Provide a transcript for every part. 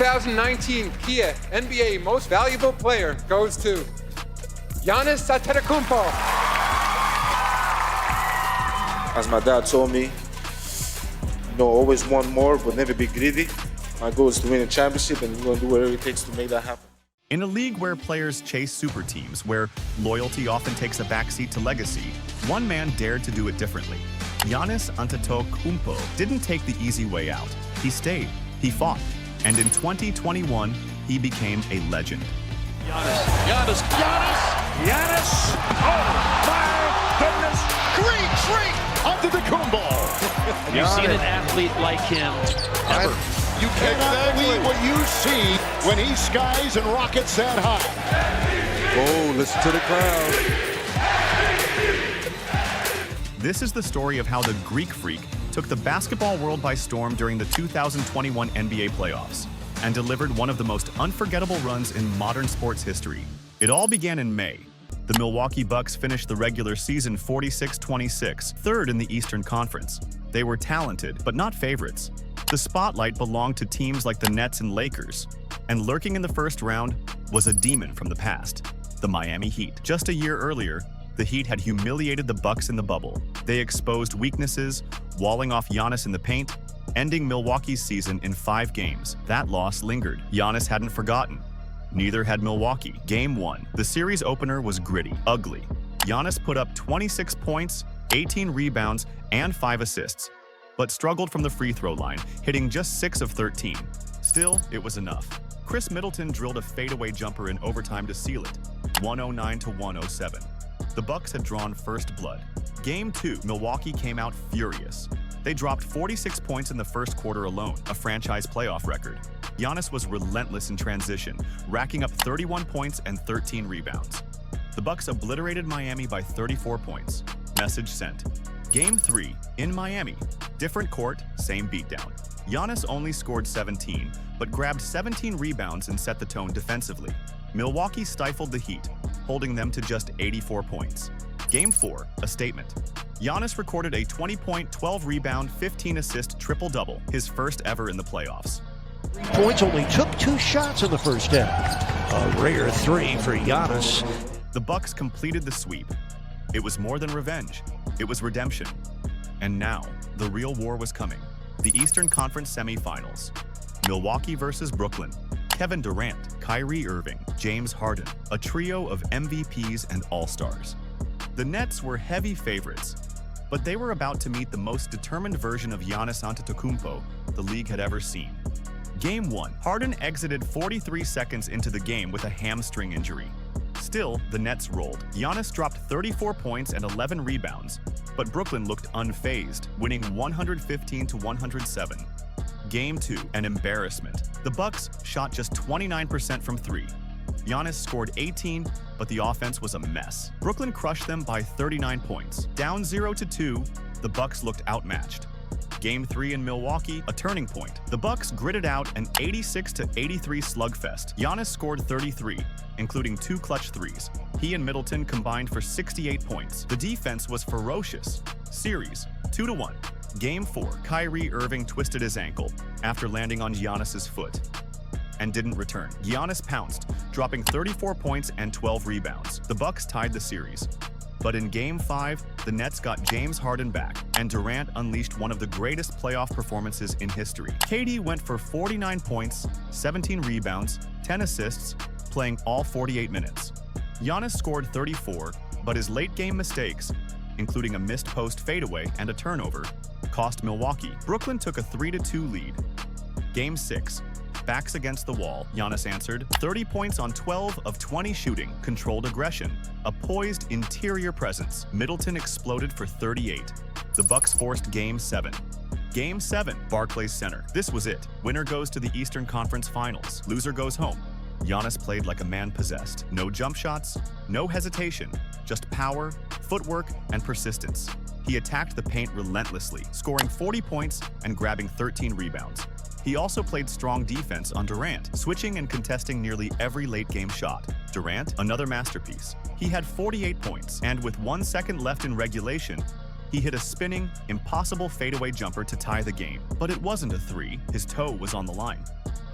2019 Kia NBA Most Valuable Player goes to Giannis Antetokounmpo. As my dad told me, always want more, but never be greedy. My goal is to win a championship, and we're going to do whatever it takes to make that happen. In a league where players chase super teams, where loyalty often takes a backseat to legacy, one man dared to do it differently. Giannis Antetokounmpo didn't take the easy way out. He stayed, he fought, and in 2021, he became a legend. Giannis! Oh my goodness! Great streak Antetokounmpo! You've seen an athlete like him ever. You cannot believe what you see when he skies and rockets that high. Oh, listen to the crowd. This is the story of how the Greek Freak took the basketball world by storm during the 2021 NBA playoffs and delivered one of the most unforgettable runs in modern sports history. It all began in May. The Milwaukee Bucks finished the regular season 46-26, third in the Eastern Conference. They were talented, but not favorites. The spotlight belonged to teams like the Nets and Lakers, and lurking in the first round was a demon from the past, the Miami Heat. Just a year earlier, the Heat had humiliated the Bucks in the bubble. They exposed weaknesses, walling off Giannis in the paint, ending Milwaukee's season in 5 games. That loss lingered. Giannis hadn't forgotten. Neither had Milwaukee. Game 1. The series opener was gritty, ugly. Giannis put up 26 points, 18 rebounds, and 5 assists, but struggled from the free throw line, hitting just 6 of 13. Still, it was enough. Chris Middleton drilled a fadeaway jumper in overtime to seal it, 109-107. The Bucks had drawn first blood. Game 2, Milwaukee came out furious. They dropped 46 points in the first quarter alone, a franchise playoff record. Giannis was relentless in transition, racking up 31 points and 13 rebounds. The Bucks obliterated Miami by 34 points. Message sent. Game 3, in Miami. Different court, same beatdown. Giannis only scored 17, but grabbed 17 rebounds and set the tone defensively. Milwaukee stifled the Heat, holding them to just 84 points. Game 4, a statement. Giannis recorded a 20-point, 12-rebound, 15-assist triple-double, his first ever in the playoffs. 3 points, only took 2 shots in the first half. A rare 3 for Giannis. The Bucks completed the sweep. It was more than revenge. It was redemption. And now, the real war was coming. The Eastern Conference semifinals. Milwaukee versus Brooklyn. Kevin Durant, Kyrie Irving, James Harden, a trio of MVPs and All-Stars. The Nets were heavy favorites, but they were about to meet the most determined version of Giannis Antetokounmpo the league had ever seen. Game 1, Harden exited 43 seconds into the game with a hamstring injury. Still, the Nets rolled. Giannis dropped 34 points and 11 rebounds, but Brooklyn looked unfazed, winning 115-107. Game 2, an embarrassment. The Bucks shot just 29% from 3. Giannis scored 18, but the offense was a mess. Brooklyn crushed them by 39 points. Down 0-2, the Bucks looked outmatched. Game 3 in Milwaukee, a turning point. The Bucks gritted out an 86-83 slugfest. Giannis scored 33, including 2 clutch threes. He and Middleton combined for 68 points. The defense was ferocious. Series, 2-1. Game 4, Kyrie Irving twisted his ankle after landing on Giannis's foot and didn't return. Giannis pounced, dropping 34 points and 12 rebounds. The Bucks tied the series. But in Game 5, the Nets got James Harden back, and Durant unleashed one of the greatest playoff performances in history. KD went for 49 points, 17 rebounds, 10 assists, playing all 48 minutes. Giannis scored 34, but his late-game mistakes, including a missed post fadeaway and a turnover, cost Milwaukee. Brooklyn took a 3-2 lead. Game 6. Backs against the wall, Giannis answered, 30 points on 12 of 20 shooting, controlled aggression, a poised interior presence. Middleton exploded for 38. The Bucks forced Game 7. Game 7, Barclays Center. This was it. Winner goes to the Eastern Conference Finals. Loser goes home. Giannis played like a man possessed. No jump shots, no hesitation, just power, footwork, and persistence. He attacked the paint relentlessly, scoring 40 points and grabbing 13 rebounds. He also played strong defense on Durant, switching and contesting nearly every late-game shot. Durant, another masterpiece. He had 48 points, and with 1 second left in regulation, he hit a spinning, impossible fadeaway jumper to tie the game. But it wasn't a 3. His toe was on the line.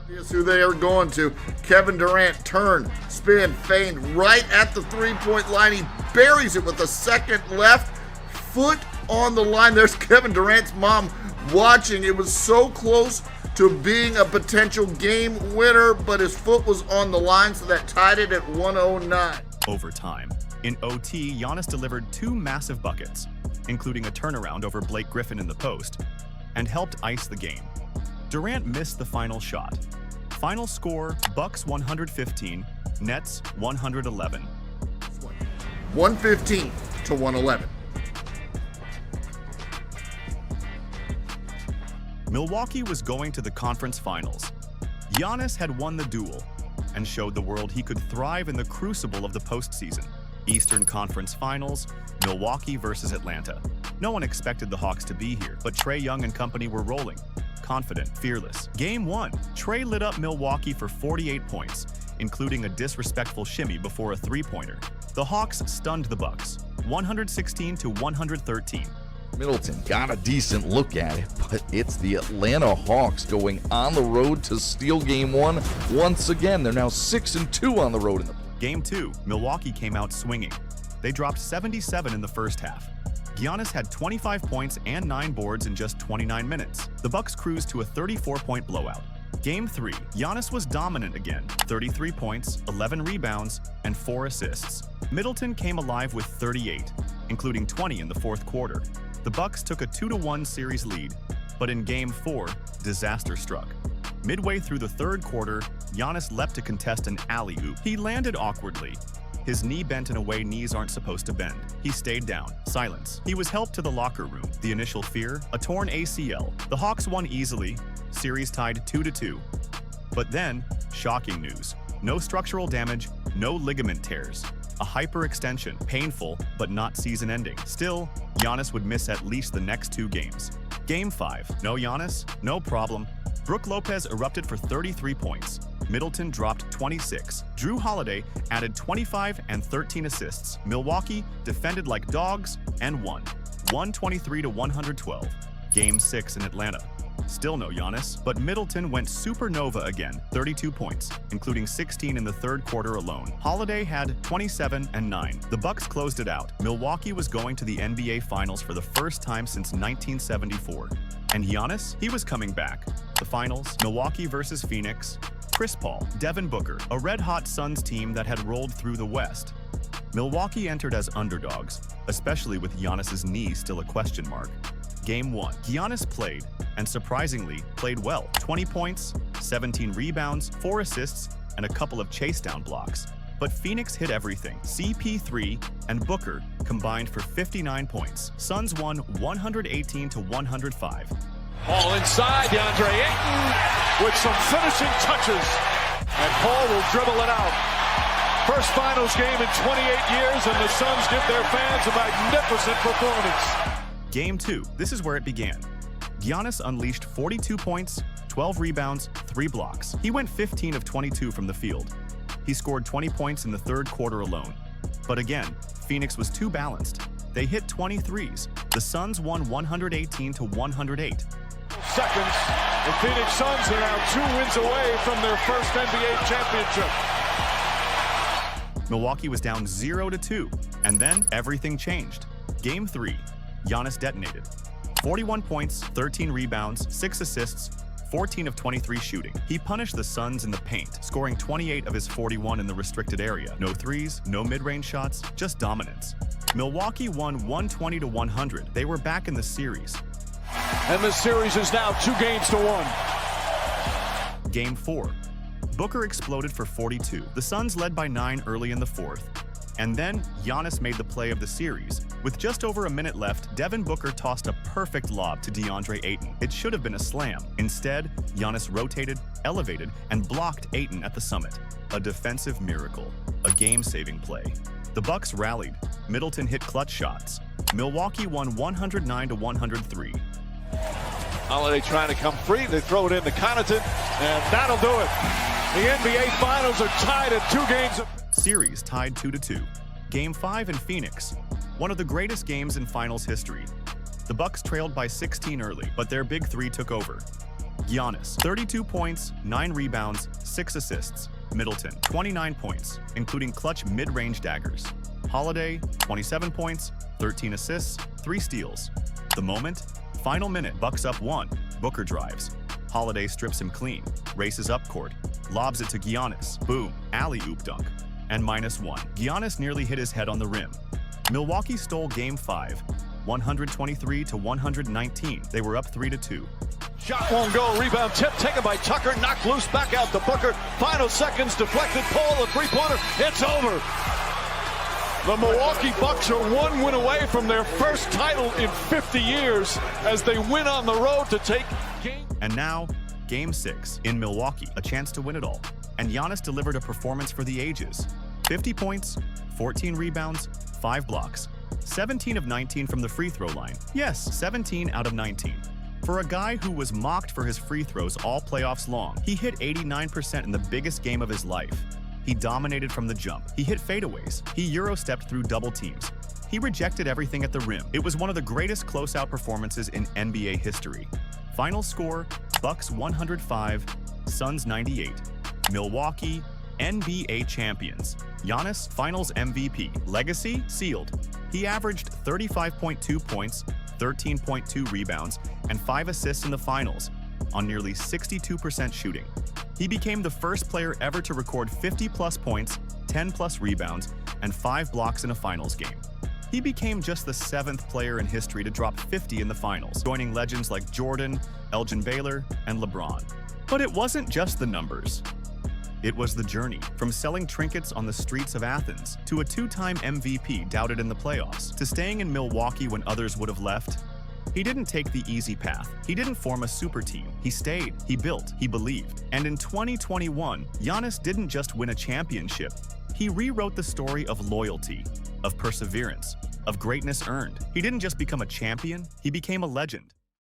Here's who they are going to. Kevin Durant, turn, spin, feint, right at the three-point line. He buries it with a second left, foot on the line. There's Kevin Durant's mom watching. It was so close to being a potential game winner, but his foot was on the line, so that tied it at 109. Overtime. In OT, Giannis delivered 2 massive buckets, including a turnaround over Blake Griffin in the post, and helped ice the game. Durant missed the final shot. Final score, Bucks 115, Nets 111. 115 to 111. Milwaukee was going to the conference finals. Giannis had won the duel and showed the world he could thrive in the crucible of the postseason. Eastern Conference Finals, Milwaukee versus Atlanta. No one expected the Hawks to be here, but Trae Young and company were rolling. Confident, fearless. Game 1, Trae lit up Milwaukee for 48 points, including a disrespectful shimmy before a three-pointer. The Hawks stunned the Bucks, 116 to 113. Middleton got a decent look at it, but it's the Atlanta Hawks going on the road to steal Game 1 once again. They're now 6-2 on the road in the Game 2, Milwaukee came out swinging. They dropped 77 in the first half. Giannis had 25 points and 9 boards in just 29 minutes. The Bucks cruised to a 34-point blowout. Game 3, Giannis was dominant again, 33 points, 11 rebounds, and 4 assists. Middleton came alive with 38, including 20 in the fourth quarter. The Bucks took a 2-1 series lead, but in Game 4, disaster struck. Midway through the third quarter, Giannis leapt to contest an alley-oop. He landed awkwardly. His knee bent in a way knees aren't supposed to bend. He stayed down. Silence. He was helped to the locker room. The initial fear? A torn ACL. The Hawks won easily. Series tied 2-2. But then, shocking news. No structural damage, no ligament tears. A hyperextension, painful, but not season-ending. Still, Giannis would miss at least the next 2 games. Game 5. No Giannis? No problem. Brook Lopez erupted for 33 points. Middleton dropped 26. Drew Holiday added 25 and 13 assists. Milwaukee defended like dogs and won, 123 to 112. Game 6 in Atlanta. Still no Giannis, but Middleton went supernova again, 32 points, including 16 in the third quarter alone. Holiday had 27 and 9. The Bucks closed it out. Milwaukee was going to the NBA Finals for the first time since 1974. And Giannis? He was coming back. The finals, Milwaukee versus Phoenix. Chris Paul, Devin Booker, a red-hot Suns team that had rolled through the West. Milwaukee entered as underdogs, especially with Giannis's knee still a question mark. Game 1. Giannis played, and surprisingly, played well. 20 points, 17 rebounds, 4 assists, and a couple of chase-down blocks. But Phoenix hit everything. CP3 and Booker combined for 59 points. Suns won 118 to 105. Ball inside, DeAndre Ayton with some finishing touches. And Paul will dribble it out. First finals game in 28 years, and the Suns give their fans a magnificent performance. Game 2, this is where it began. Giannis unleashed 42 points, 12 rebounds, 3 blocks. He went 15 of 22 from the field. He scored 20 points in the third quarter alone. But again, Phoenix was too balanced. They hit 23s. The Suns won 118 to 108. Seconds, the Phoenix Suns are now 2 wins away from their first NBA championship. Milwaukee was down 0-2, and then everything changed. Game 3, Giannis detonated. 41 points, 13 rebounds, 6 assists, 14 of 23 shooting. He punished the Suns in the paint, scoring 28 of his 41 in the restricted area. No threes, no mid-range shots, just dominance. Milwaukee won 120 to 100. They were back in the series. And the series is now 2-1. Game 4. Booker exploded for 42. The Suns led by 9 early in the fourth. And then Giannis made the play of the series. With just over a minute left, Devin Booker tossed a perfect lob to DeAndre Ayton. It should have been a slam. Instead, Giannis rotated, elevated, and blocked Ayton at the summit. A defensive miracle. A game-saving play. The Bucks rallied. Middleton hit clutch shots. Milwaukee won 109 to 103. Holiday trying to come free. They throw it into Connaughton, and that'll do it. The NBA Finals are tied at 2 games. Series tied 2-2. Game 5 in Phoenix. One of the greatest games in finals history. The Bucks trailed by 16 early, but their big 3 took over. Giannis, 32 points, 9 rebounds, 6 assists. Middleton, 29 points, including clutch mid-range daggers. Holiday, 27 points, 13 assists, 3 steals. The moment, final minute, Bucks up 1. Booker drives. Holiday strips him clean, races up court, lobs it to Giannis. Boom, alley-oop dunk. And -1. Giannis nearly hit his head on the rim. Milwaukee stole Game 5, 123-119. They were up 3-2. Shot won't go. Rebound tip taken by Tucker. Knocked loose. Back out to Booker. Final seconds. Deflected. Paul, a three-pointer. It's over. The Milwaukee Bucks are 1 win away from their first title in 50 years as they win on the road to take game. And now, Game 6 in Milwaukee, a chance to win it all. And Giannis delivered a performance for the ages. 50 points, 14 rebounds, 5 blocks, 17 of 19 from the free throw line. Yes, 17 out of 19. For a guy who was mocked for his free throws all playoffs long, he hit 89% in the biggest game of his life. He dominated from the jump. He hit fadeaways. He Euro-stepped through double teams. He rejected everything at the rim. It was one of the greatest closeout performances in NBA history. Final score, Bucks 105, Suns 98. Milwaukee, NBA champions. Giannis, Finals MVP. Legacy sealed. He averaged 35.2 points, 13.2 rebounds, and 5 assists in the finals on nearly 62% shooting. He became the first player ever to record 50-plus points, 10-plus rebounds, and 5 blocks in a finals game. He became just the 7th player in history to drop 50 in the finals, joining legends like Jordan, Elgin Baylor, and LeBron. But it wasn't just the numbers. It was the journey, from selling trinkets on the streets of Athens to a 2-time MVP doubted in the playoffs, to staying in Milwaukee when others would have left. He didn't take the easy path. He didn't form a super team. He stayed, he built, he believed. And in 2021, Giannis didn't just win a championship. He rewrote the story of loyalty, of perseverance, of greatness earned. He didn't just become a champion, he became a legend.